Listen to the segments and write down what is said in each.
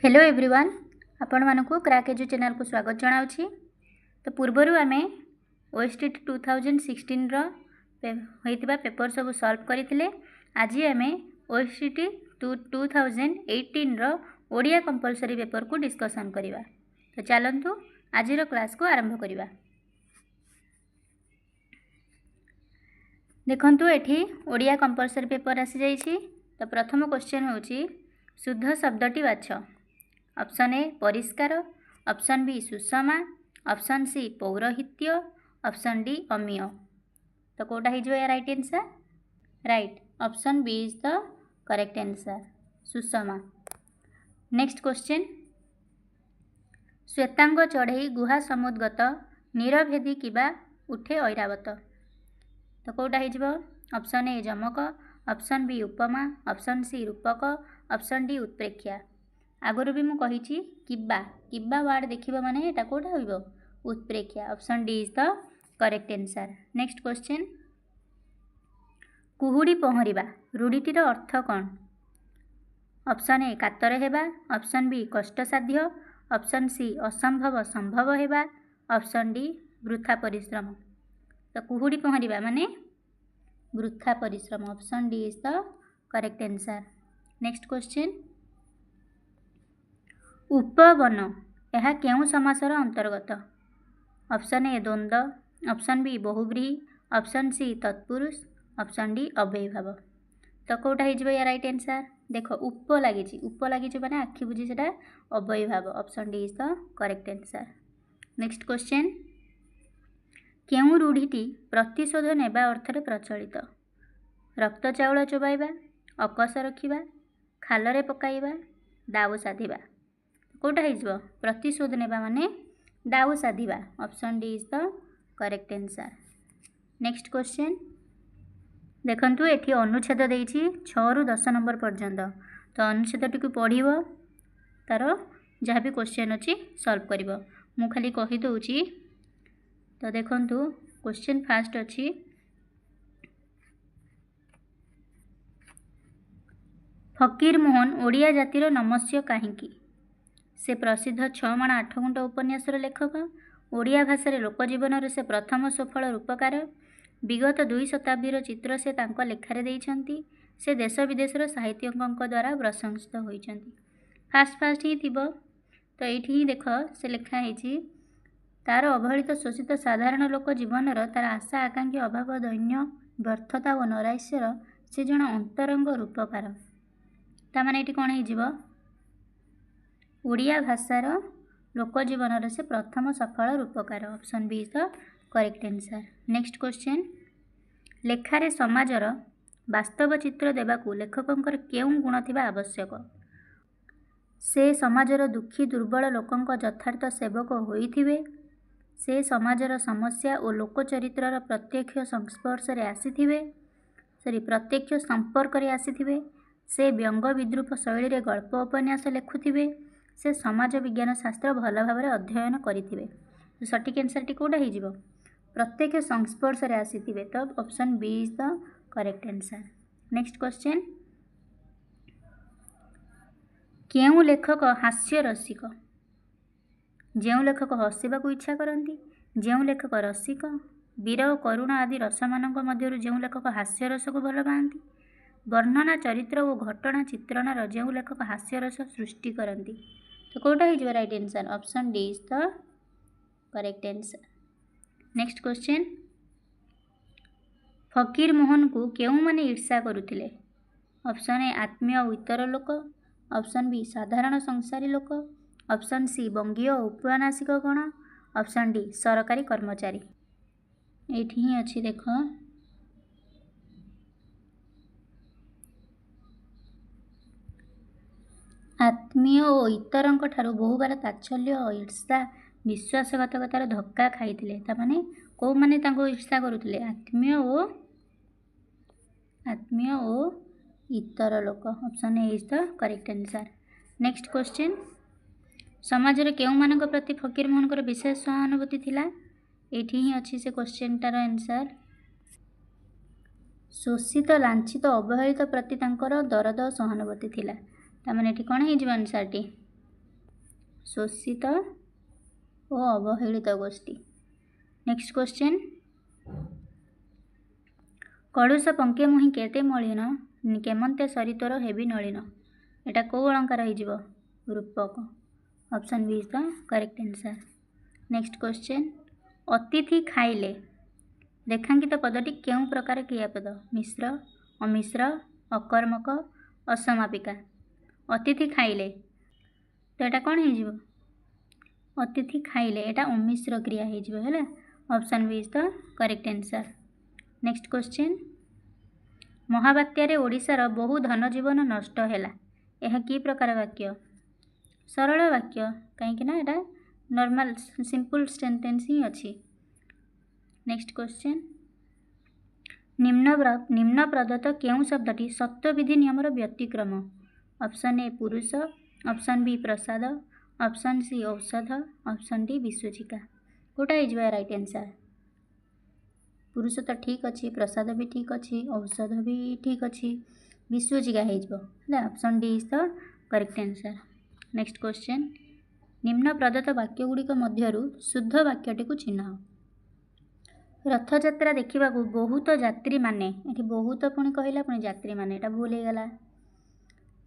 Hello everyone आपण मानकु crack एजु channel को स्वागत जनाउछि। तो पूर्वरु आमे ओएसटीटी 2016 रो होइतिबा पेपर सब सॉल्व करिथिले। आज आमे ओएसटीटी 2018 रो ओडिया कंपलसरी पेपर को डिस्कशन करिवा। तो चलंतु आज रो क्लास को आरंभ करिवा। देखंतु एठी ओडिया कंपलसरी पेपर आसी जाइछि। तो प्रथम क्वेश्चन होछि शुद्ध शब्दटी बाछ। ऑप्शन ए परिष्कार, ऑप्शन बी सुषमा, ऑप्शन सी पौरोहित्य, ऑप्शन डी अमीय। तो कोटा हो right answer? Right, option B is the correct answer, सुषमा। नेक्स्ट क्वेश्चन, श्वेतांग चढ़ई गुहा समुद्गत नीरभेदी किबा उठे ऐरावत। तो कोटा हो ऑप्शन ए जमक, ऑप्शन बी उपमा, ऑप्शन सी रूपक, ऑप्शन डी उत्प्रेक्षा। आगुरी भी मुझे कही किबा किबा वार्ड देखा माने एटा कोटा हो उत्प्रेक्षा। Option D is the correct answer. Next question, कुहुड़ी पहरिबा रूढ़ीटीर अर्थ कौन? ऑप्शन ए कातर हेबा, ऑप्शन बी कष्टसाध्य, ऑप्शन सी असंभव संभव हेबा, ऑप्शन डी वृथा परिश्रम। तो कुहुड़ी पहरिबा माने वृथा परिश्रम। Option D is the correct answer. Next question, उपवन यह केउं समासर अंतर्गत? ऑप्शन ए द्वंद्व, ऑप्शन बी बहुव्रीहि, ऑप्शन सी तत्पुरुष, ऑप्शन डी अव्ययीभाव। तो कौटा हो राइट आंसर? देख उप लगी मैंने आखि बुझी से अव्ययीभाव। Option D is the correct answer. Next question, केउं रूढ़ीटी प्रतिशोध नेबा अर्थरे प्रचलित? रक्त चाउल चोबाइबा, अकस रखिबा, खालरे पकाइबा, दाऊ साधिबा। कौटा हो प्रतिशोध नेबा माने दाऊ साधिबा। Option D is the correct answer. Next question, देखंतु एठी अनुच्छेद देइछि 6 रु 10 नंबर पर्यंत। तो अनुच्छेदटी को पढ़िबो, तार जहाँ भी क्वेश्चन अच्छी सॉल्व करिबो। मु खाली कहि दउछि। तो देखंतु क्वेश्चन फास्ट अच्छी, फकीर मोहन ओडिया जातिर नमस्य काहींकी? से प्रसिद्ध 6 माण 8 गुंठ उपन्यासर लेखक, ओडिया भाषा लोकजीवन से प्रथम सफल रूपकार, विगत 2 शताब्दीर चित्र से तांको लेखारे देइछंती, से देश विदेशर साहित्यज्ञों द्वारा प्रशंसित होइछंती। फास्ट ही थिबो। तो एठी ही देख से लेखा है तार अवहेलित शोषित साधारण लोक जीवनर तार आशा आकांक्षा अभाव दैन्य व्यर्थता और नैराश्यर से जन अंतरंग रूपकार। तामाने एठी कौन हो ओडिया भाषार लोकजीवन से प्रथम सफल रूपकार। Option B is the correct answer. Next question, लेखारे समाजर वास्तव चित्र देबाकू लेखकंकर केउं गुण थिबा आवश्यक? से समाजर दुखी दुर्बल लोकंक यथार्थ सेवक होइथिबे, से समाजर समस्या और लोकचरित्रर प्रत्यक्ष संस्पर्श रे आसीथिबे, प्रत्यक्ष संपर्क रे आसीथिबे, से व्यंग विद्रूप शैली रे गल्प उपन्यास लेखुथिबे, से समाज विज्ञान शास्त्र भल भाव अध्ययन करिथिबे। तो सठिक आंसर टी कोटा हो प्रत्यक्ष संस्पर्श रे आसीथिबे। तो option B is the correct answer. Next question, केउं लेखक हास्य रसिक? जेउ लेखक हसिबा को इच्छा करती, जेउ लेखक रसिक, वीर और करुण आदि रसमानक मध्यरु जेउ लेखक हास्य रस को भल पाती, वर्णना चरित्र और घटना चित्रणर जेउ लेखक हास्य रस सृष्टि करती। तो कौटा हो right answer? Option D is the correct answer. Next question, फकीर मोहन को केउं माने ईर्षा करुथिले? ऑप्शन ए आत्मीय और इतर लोक, ऑप्शन बी साधारण संसारी लोक, ऑप्शन सी बंगीय औपन्यासिक गण, ऑप्शन डी सरकारी कर्मचारी। एठी ही अच्छी देख आत्मीय और इतरंक ठारू बहुबार ताच्छल्य और ईर्षा विश्वासघातकतार धक्का खाइथिले। तामाने को माने तांको ईर्षा करुथिले? आत्मीय और इतर लोक। Option A is the correct answer. Next question, समाजर केउं मानक प्रति फकीर मोहनकर विशेष सहानुभूति थिला? एठी ही अच्छी से क्वेश्चन टार आंसर, शोषित लांछित अवहेलित प्रति तांकर दरद सहानुभूति थिला। तामाने एठी कोन हे जीवन आंसर टी? शोषित ଓ ଅବହେଳିତ ଗୋଷ୍ଠୀ। ନେକ୍ସଟ କ୍ୱେଶ୍ଚନ୍, କଳୁଷ ପଙ୍କେ ମୁହିଁ କେତେ ମଳିନ କେମନ୍ତେ ସରିତୋର ହେବି ନଳିନ। ଏଟା କେଉଁ ଅଳଙ୍କାର ହେଇଯିବ? ରୂପକ। Option B is the correct answer. Next question, ଅତିଥି ଖାଇଲେ ରେଖାଙ୍କିତ ପଦଟି କେଉଁ ପ୍ରକାର କ୍ରିୟାପଦ? ମିଶ୍ର, ଅମିଶ୍ର, ଅକର୍ମକ, ଅସମାପିକା। ଅତିଥି ଖାଇଲେ ତ ଏଟା କ'ଣ ହେଇଯିବ? ଅତିଥି ଖାଇଲେ ଏଟା ଅମିଶ୍ର କ୍ରିୟା ହେଇଯିବ ହେଲା। Option B is the correct answer. Next question, ମହାବାତ୍ୟାରେ ଓଡ଼ିଶାର ବହୁ ଧନଜୀବନ ନଷ୍ଟ ହେଲା। ଏହା କି ପ୍ରକାର ବାକ୍ୟ? ସରଳ ବାକ୍ୟ, କାହିଁକି ନା ଏଟା ନର୍ମାଲ ସିମ୍ପଲ୍ ସେଣ୍ଟେନ୍ସ ହିଁ ଅଛି। ନେକ୍ସଟ କ୍ୱେଶ୍ଚନ୍, ନିମ୍ନ ପ୍ରଦତ୍ତ କେଉଁ ଶବ୍ଦଟି ସତ୍ତ୍ୱବିଧି ନିୟମର ବ୍ୟତିକ୍ରମ? ଅପସନ୍ ଏ ପୁରୁଷ, ଅପସନ୍ ବି ପ୍ରସାଦ, ଅପସନ୍ ସି ଔଷଧ, ଅପସନ୍ ଡି ବିଶ୍ୱଚିକା। କେଉଁଟା ହେଇଯିବ ରାଇଟ୍ ଆନ୍ସର୍? ପୁରୁଷ ତ ଠିକ୍ ଅଛି, ପ୍ରସାଦ ବି ଠିକ୍ ଅଛି, ଔଷଧ ବି ଠିକ୍ ଅଛି, ବିଶ୍ୱଚିକା ହେଇଯିବ ହେଲା। Option D is the correct answer. Next question, ନିମ୍ନ ପ୍ରଦତ୍ତ ବାକ୍ୟଗୁଡ଼ିକ ମଧ୍ୟରୁ ଶୁଦ୍ଧ ବାକ୍ୟଟିକୁ ଚିହ୍ନାଅ। ରଥଯାତ୍ରା ଦେଖିବାକୁ ବହୁତ ଯାତ୍ରୀମାନେ, ଏଠି ବହୁତ ପୁଣି କହିଲା ପୁଣି ଯାତ୍ରୀମାନେ, ଏଟା ଭୁଲ ହେଇଗଲା।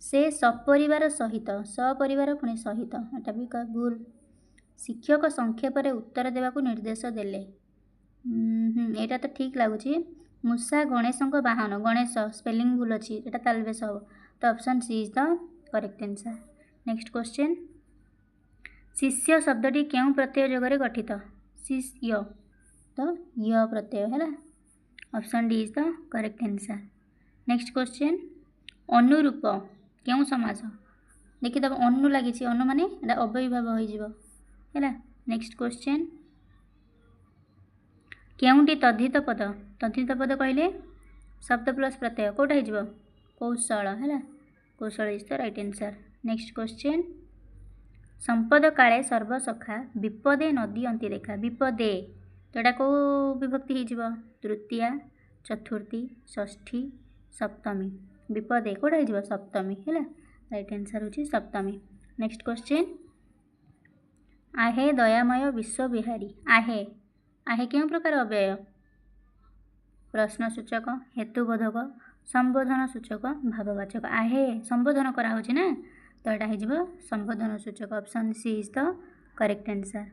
ସେ ସପରିବାର ସହିତ, ସପରିବାର ପୁଣି ସହିତ, ଏଟା ବି ଭୁଲ। ଶିକ୍ଷକ ସଂକ୍ଷେପରେ ଉତ୍ତର ଦେବାକୁ ନିର୍ଦ୍ଦେଶ ଦେଲେ, ଏଇଟା ତ ଠିକ୍ ଲାଗୁଛି। ମୂଷା ଗଣେଶଙ୍କ ବାହନ, ଗଣେଶ ସ୍ପେଲିଂ ଭୁଲ ଅଛି, ଏଟା ତାଲବେଶ ହେବ। ତ option C is the correct answer. Next question, ଶିଷ୍ୟ ଶବ୍ଦଟି କେଉଁ ପ୍ରତ୍ୟୟ ଯୋଗରେ ଗଠିତ? ଶିଷ୍ୟ ତ ୟ ପ୍ରତ୍ୟୟ ହେଲା। Option D is the correct answer. Next question, ଅନୁରୂପ କେଉଁ ସମାସ? ଦେଖିଦେବ ଅନୁ ଲାଗିଛି, ଅନୁ ମାନେ ଏଟା ଅବ୍ୟୟୀଭାବ ହୋଇଯିବ ହେଲା। ନେକ୍ସଟ କ୍ୱେଶ୍ଚନ୍, କେଉଁଟି ତଦ୍ଧିତ ପଦ? ତଦ୍ଧିତ ପଦ କହିଲେ ଶବ୍ଦ ପ୍ଲସ୍ ପ୍ରତ୍ୟୟ, କେଉଁଟା ହେଇଯିବ? କୌଶଳ ହେଲା। କୌଶଳ is the right answer. Next question, ସମ୍ପଦ କାଳେ ସର୍ବସଖା ବିପଦେ ନଦିଅନ୍ତି ଦେଖା। ବିପଦେ ତ ଏଟା କେଉଁ ବିଭକ୍ତି ହେଇଯିବ? ତୃତୀୟା, ଚତୁର୍ଥୀ, ଷଷ୍ଠୀ, ସପ୍ତମୀ। ବିପଦେ କେଉଁଟା ହେଇଯିବ? ସପ୍ତମୀ ହେଲା। ରାଇଟ୍ ଆନ୍ସର୍ ହେଉଛି ସପ୍ତମୀ। ନେକ୍ସଟ କ୍ୱେଶ୍ଚନ୍, आहे ଦୟାମୟ ବିଶ୍ୱବିହାରୀ। आहे, आहे କେଉଁ ପ୍ରକାର ଅବ୍ୟୟ? ପ୍ରଶ୍ନସୂଚକ, ହେତୁବୋଧକ, ସମ୍ବୋଧନ ସୂଚକ, ଭାବବାଚକ। आहे ସମ୍ବୋଧନ କରାହେଉଛି ନା, ତ ଏଟା ହେଇଯିବ ସମ୍ବୋଧନ ସୂଚକ। Option C is the correct answer.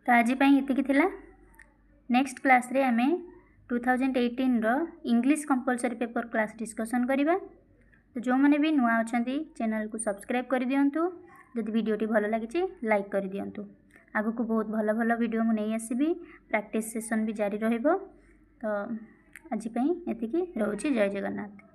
ତ ଆଜି ପାଇଁ ଏତିକି ଥିଲା। ନେକ୍ସଟ କ୍ଲାସ୍ରେ ଆମେ 2018ର English compulsory paper class discussion କରିବା। ତ ଯେଉଁମାନେ ବି ନୂଆ ଅଛନ୍ତି ଚ୍ୟାନେଲକୁ ସବସ୍କ୍ରାଇବ୍ କରିଦିଅନ୍ତୁ। ଯଦି ଭିଡ଼ିଓଟି ଭଲ ଲାଗିଛି ଲାଇକ୍ କରିଦିଅନ୍ତୁ। ଆଗକୁ ବହୁତ ଭଲ ଭଲ ଭିଡ଼ିଓ ମୁଁ ନେଇ ଆସିବି, ପ୍ରାକ୍ଟିସ୍ ସେସନ୍ ବି ଜାରି ରହିବ। ତ ଆଜି ପାଇଁ ଏତିକି, ରହୁଛି। ଜୟ ଜଗନ୍ନାଥ।